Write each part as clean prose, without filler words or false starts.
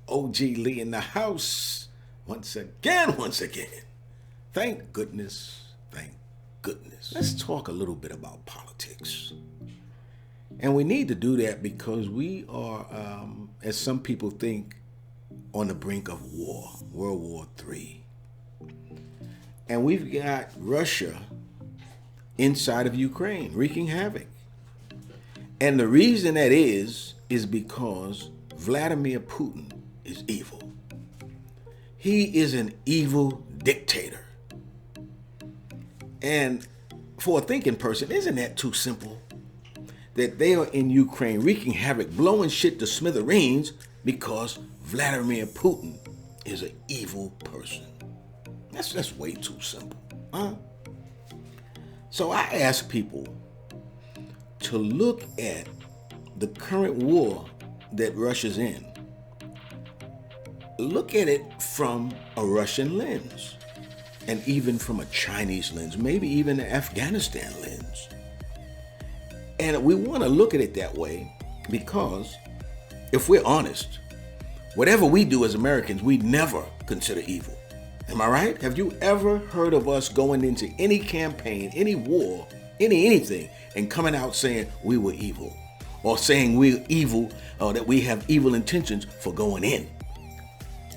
OGLEE in the house. Once again. Thank goodness. Let's talk a little bit about politics. And we need to do that because we are, as some people think, on the brink of war, World War III. And we've got Russia inside of Ukraine wreaking havoc. And the reason that is because Vladimir Putin is evil. He is an evil dictator. And for a thinking person, isn't that too simple? That they are in Ukraine wreaking havoc, blowing shit to smithereens because Vladimir Putin is an evil person. That's way too simple, huh? So I ask people to look at the current war that Russia's in. Look at it from a Russian lens, and even from a Chinese lens, maybe even an Afghanistan lens. And we want to look at it that way because if we're honest, whatever we do as Americans, we never consider evil. Am I right? Have you ever heard of us going into any campaign, any war, anything, and coming out saying we were evil? Or saying we're evil, or that we have evil intentions for going in?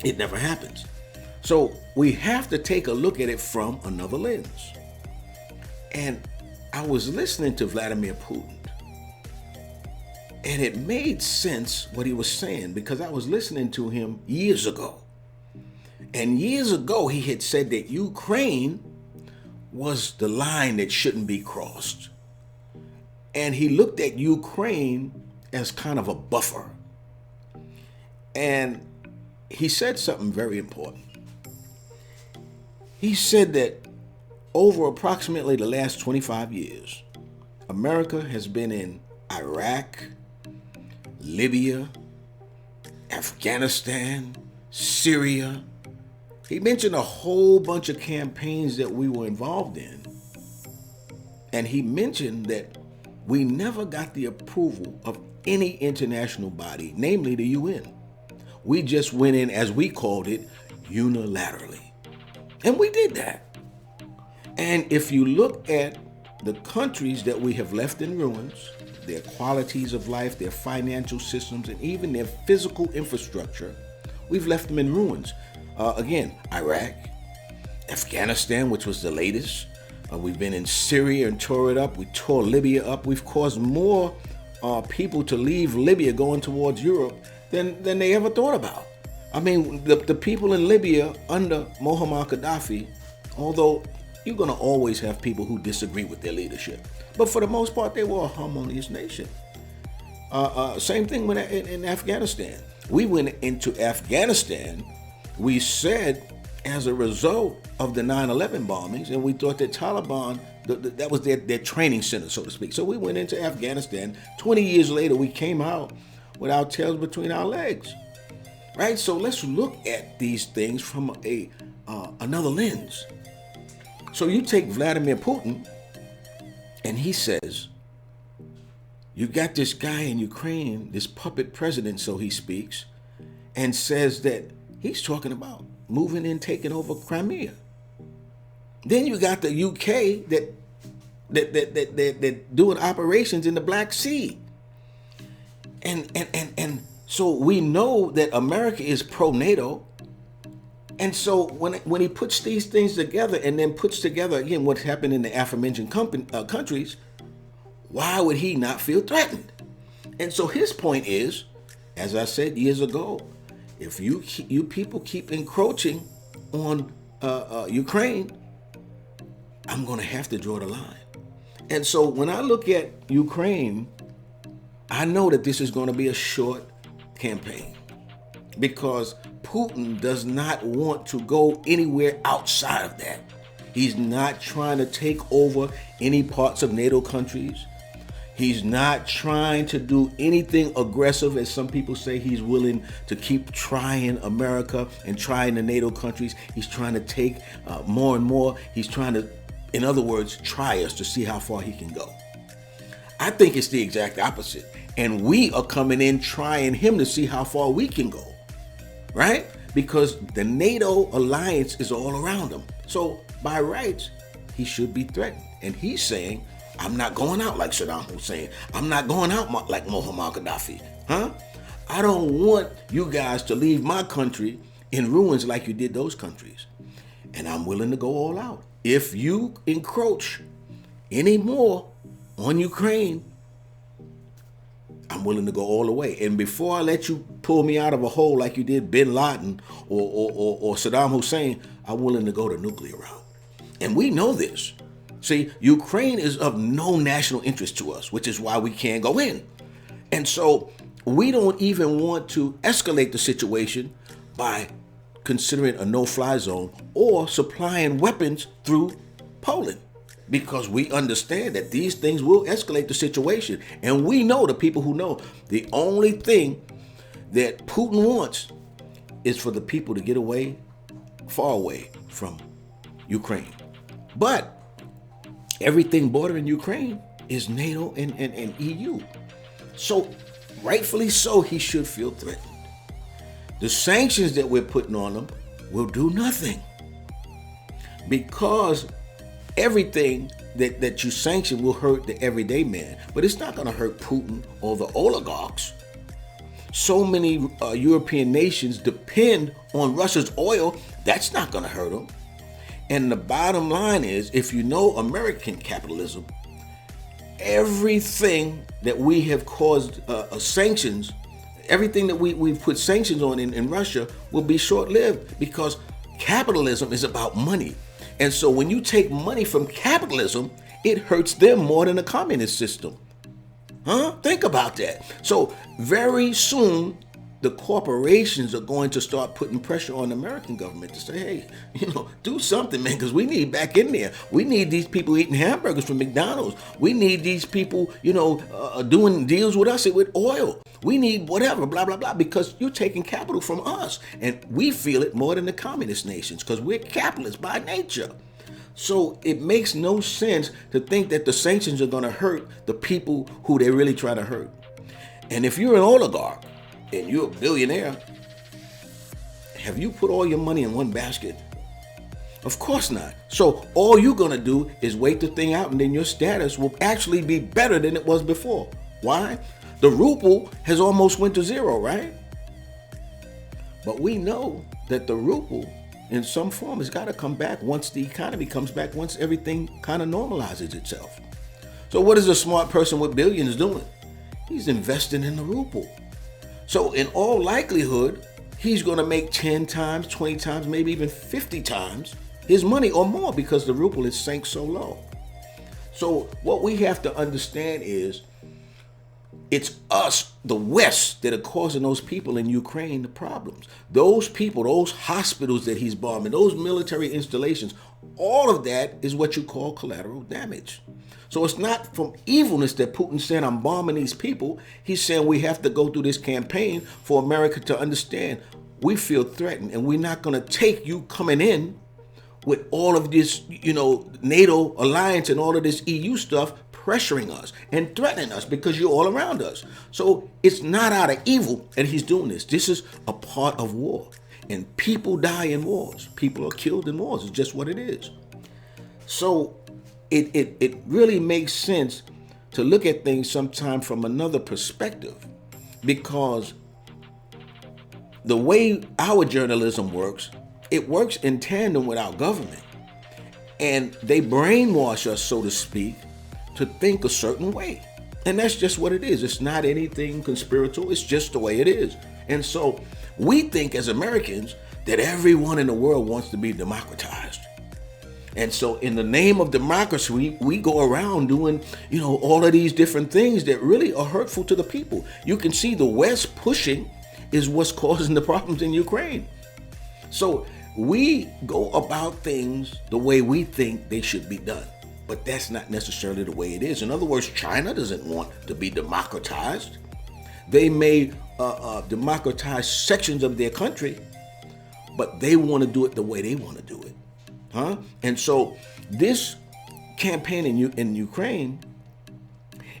It never happens. So we have to take a look at it from another lens. And I was listening to Vladimir Putin, and it made sense what he was saying because I was listening to him years ago. And years ago, he had said that Ukraine was the line that shouldn't be crossed. And he looked at Ukraine as kind of a buffer. And he said something very important. He said that over approximately the last 25 years, America has been in Iraq, Libya, Afghanistan, Syria. He mentioned a whole bunch of campaigns that we were involved in. And he mentioned that we never got the approval of any international body, namely the UN. We just went in, as we called it, unilaterally. And we did that. And if you look at the countries that we have left in ruins, their qualities of life, their financial systems, and even their physical infrastructure, we've left them in ruins. Again, Iraq, Afghanistan, which was the latest. We've been in Syria and tore it up. We tore Libya up. We've caused more people to leave Libya going towards Europe than they ever thought about. I mean, the people in Libya under Muammar Gaddafi, although you're going to always have people who disagree with their leadership, but for the most part, they were a harmonious nation. Same thing in Afghanistan. We went into Afghanistan, we said, as a result of the 9/11 bombings, and we thought that Taliban, that was their training center, so to speak. So we went into Afghanistan. 20 years later, we came out with our tails between our legs, right? So let's look at these things from another lens. So you take Vladimir Putin, and he says, you got this guy in Ukraine, this puppet president, so he speaks, and says that he's talking about moving in, taking over Crimea. Then you got the UK that doing operations in the Black Sea. And so we know that America is pro-NATO. And so when he puts these things together and then puts together, again, what's happened in the aforementioned countries, why would he not feel threatened? And so his point is, as I said years ago, if you people keep encroaching on Ukraine, I'm going to have to draw the line. And so when I look at Ukraine, I know that this is going to be a short campaign because Putin does not want to go anywhere outside of that. He's not trying to take over any parts of NATO countries. He's not trying to do anything aggressive, as some people say. He's willing to keep trying America and trying the NATO countries. He's trying to take more and more. He's trying to, in other words, try us to see how far he can go. I think it's the exact opposite. And we are coming in trying him to see how far we can go. right? Because the NATO alliance is all around him. So by rights, he should be threatened. And he's saying, I'm not going out like Saddam Hussein. I'm not going out like Muammar Gaddafi. I don't want you guys to leave my country in ruins like you did those countries. And I'm willing to go all out. If you encroach any more on Ukraine, I'm willing to go all the way. And before I let you pull me out of a hole like you did Bin Laden or Saddam Hussein, I'm willing to go the nuclear route. And we know this. See, Ukraine is of no national interest to us, which is why we can't go in. And so we don't even want to escalate the situation by considering a no-fly zone or supplying weapons through Poland, because we understand that these things will escalate the situation. And we know, the people who know, the only thing that Putin wants is for the people to get away, far away from Ukraine. But everything bordering Ukraine is NATO and EU. So rightfully so, he should feel threatened. The sanctions that we're putting on them will do nothing, because everything that you sanction will hurt the everyday man, but it's not going to hurt Putin or the oligarchs. So many European nations depend on Russia's oil. That's not going to hurt them. And the bottom line is, if you know American capitalism, everything that we have caused sanctions, everything that we've put sanctions on in Russia will be short-lived, because capitalism is about money. And so when you take money from capitalism, it hurts them more than a communist system. Think about that. So very soon, the corporations are going to start putting pressure on the American government to say, hey, do something, man, because we need back in there. We need these people eating hamburgers from McDonald's. We need these people, doing deals with us with oil. We need whatever, blah, blah, blah, because you're taking capital from us. And we feel it more than the communist nations, because we're capitalists by nature. So it makes no sense to think that the sanctions are going to hurt the people who they really try to hurt. And if you're an oligarch and you're a billionaire, have you put all your money in one basket? Of course not. So all you're going to do is wait the thing out, and then your status will actually be better than it was before. Why? The ruble has almost went to zero, right? But we know that the ruble in some form has got to come back once the economy comes back, once everything kind of normalizes itself. So what is a smart person with billions doing? He's investing in the ruble. So in all likelihood, he's going to make 10 times, 20 times, maybe even 50 times his money or more, because the ruble is sank so low. So what we have to understand is, it's us, the West, that are causing those people in Ukraine the problems. Those people, those hospitals that he's bombing, those military installations, all of that is what you call collateral damage. So it's not from evilness that Putin said, I'm bombing these people. He's saying we have to go through this campaign for America to understand we feel threatened, and we're not going to take you coming in with all of this, NATO alliance and all of this EU stuff pressuring us and threatening us, because you're all around us. So it's not out of evil that he's doing this. This is a part of war. And people die in wars. People are killed in wars. It's just what it is. So it really makes sense to look at things sometimes from another perspective, because the way our journalism works, it works in tandem with our government. And they brainwash us, so to speak, to think a certain way. And that's just what it is. It's not anything conspiratorial. It's just the way it is. And so we think as Americans that everyone in the world wants to be democratized. And so in the name of democracy, we go around doing, all of these different things that really are hurtful to the people. You can see the West pushing is what's causing the problems in Ukraine. So we go about things the way we think they should be done. But that's not necessarily the way it is. In other words, China doesn't want to be democratized. They may democratize sections of their country, but they want to do it the way they want to do it. And so this campaign in Ukraine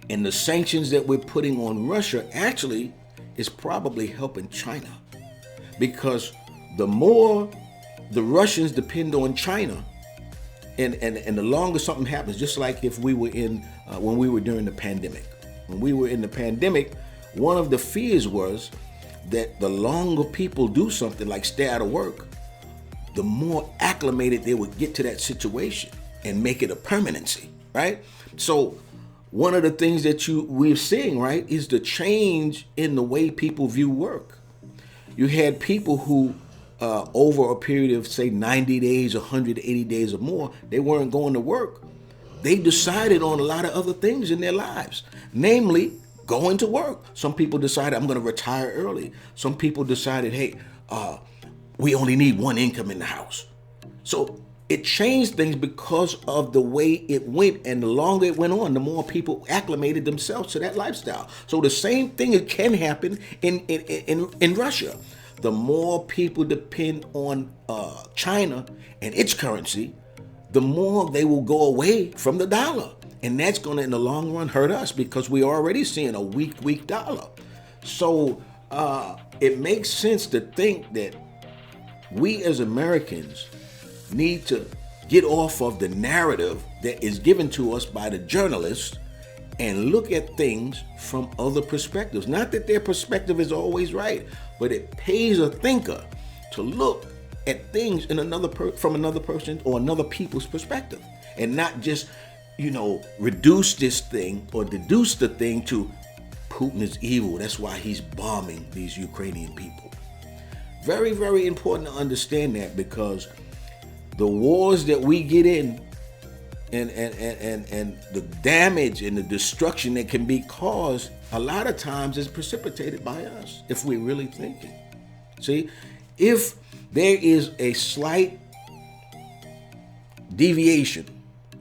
and the sanctions that we're putting on Russia actually is probably helping China, because the more the Russians depend on China, and the longer something happens, just like if we were when we were during the pandemic. When we were in the pandemic, one of the fears was that the longer people do something like stay out of work, the more acclimated they would get to that situation and make it a permanency, right? So one of the things that we're seeing, right, is the change in the way people view work. You had people who, over a period of, say, 90 days, 180 days or more, they weren't going to work. They decided on a lot of other things in their lives, namely going to work. Some people decided, I'm going to retire early. Some people decided, hey, we only need one income in the house. So it changed things because of the way it went, and the longer it went on, the more people acclimated themselves to that lifestyle. So the same thing can happen in Russia. The more people depend on China and its currency, the more they will go away from the dollar. And that's going to, in the long run, hurt us because we're already seeing a weak dollar. So it makes sense to think that we as Americans need to get off of the narrative that is given to us by the journalists and look at things from other perspectives. Not that their perspective is always right, but it pays a thinker to look at things in from another person or another people's perspective, and not just, reduce this thing or deduce the thing to Putin is evil. That's why he's bombing these Ukrainian people. Very, very important to understand that, because the wars that we get in and the damage and the destruction that can be caused a lot of times is precipitated by us, if we're really thinking. See, if there is a slight deviation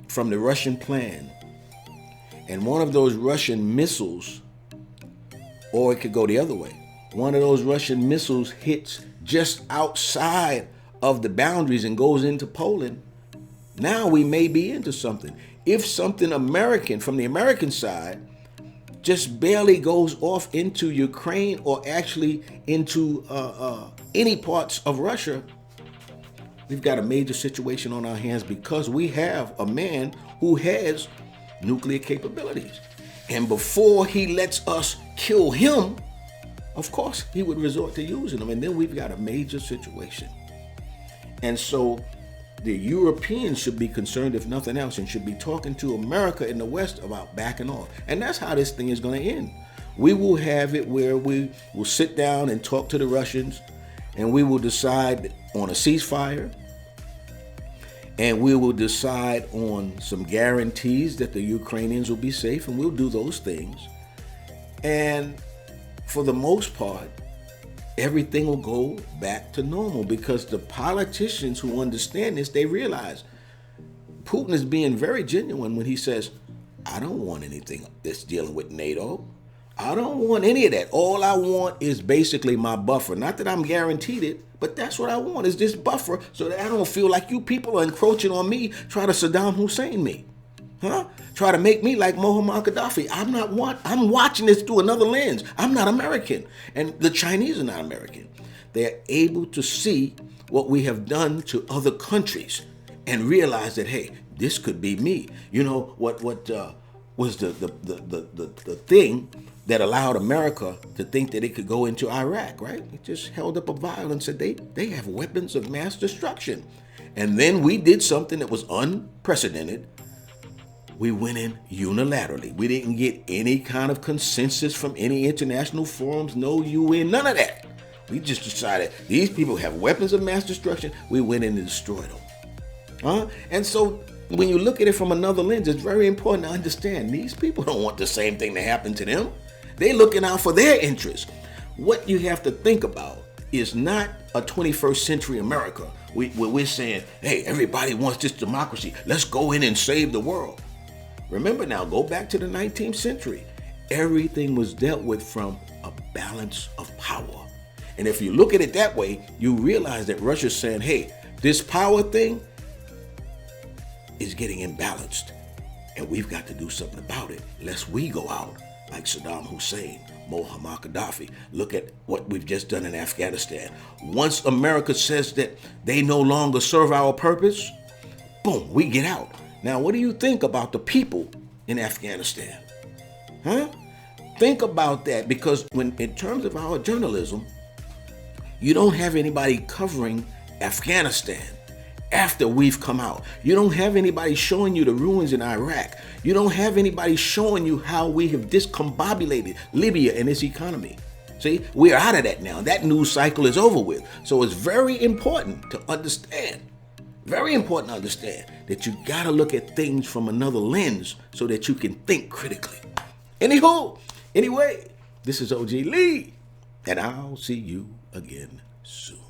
from the Russian plan, and one of those Russian missiles, or it could go the other way, one of those Russian missiles hits just outside of the boundaries and goes into Poland, now we may be into something. If something American, from the American side, just barely goes off into Ukraine or actually into any parts of Russia, we've got a major situation on our hands, because we have a man who has nuclear capabilities. And before he lets us kill him, of course, he would resort to using them. And then we've got a major situation. And so the Europeans should be concerned, if nothing else, and should be talking to America in the West about backing off. And that's how this thing is going to end. We will have it where we will sit down and talk to the Russians, and we will decide on a ceasefire, and we will decide on some guarantees that the Ukrainians will be safe, and we'll do those things. And for the most part, everything will go back to normal, because the politicians who understand this, they realize Putin is being very genuine when he says, I don't want anything that's dealing with NATO. I don't want any of that. All I want is basically my buffer. Not that I'm guaranteed it, but that's what I want, is this buffer, so that I don't feel like you people are encroaching on me, try to Saddam Hussein me. Try to make me like Muammar Gaddafi. I'm watching this through another lens. I'm not American. And the Chinese are not American. They're able to see what we have done to other countries and realize that, hey, this could be me. You know, what was the thing that allowed America to think that it could go into Iraq, right? It just held up a vial and said they have weapons of mass destruction. And then we did something that was unprecedented. We went in unilaterally. We didn't get any kind of consensus from any international forums, no UN, none of that. We just decided these people have weapons of mass destruction. We went in and destroyed them. And so when you look at it from another lens, it's very important to understand these people don't want the same thing to happen to them. They're looking out for their interests. What you have to think about is not a 21st century America where we're saying, hey, everybody wants this democracy. Let's go in and save the world. Remember now, go back to the 19th century. Everything was dealt with from a balance of power. And if you look at it that way, you realize that Russia's saying, hey, this power thing is getting imbalanced. And we've got to do something about it, lest we go out like Saddam Hussein, Muammar Gaddafi. Look at what we've just done in Afghanistan. Once America says that they no longer serve our purpose, boom, we get out. Now, what do you think about the people in Afghanistan? Huh? Think about that, because when, in terms of our journalism, you don't have anybody covering Afghanistan after we've come out. You don't have anybody showing you the ruins in Iraq. You don't have anybody showing you how we have discombobulated Libya and its economy. See, we're out of that now. That news cycle is over with. So it's very important to understand, that you got to look at things from another lens so that you can think critically. Anyway, this is OGLEE, and I'll see you again soon.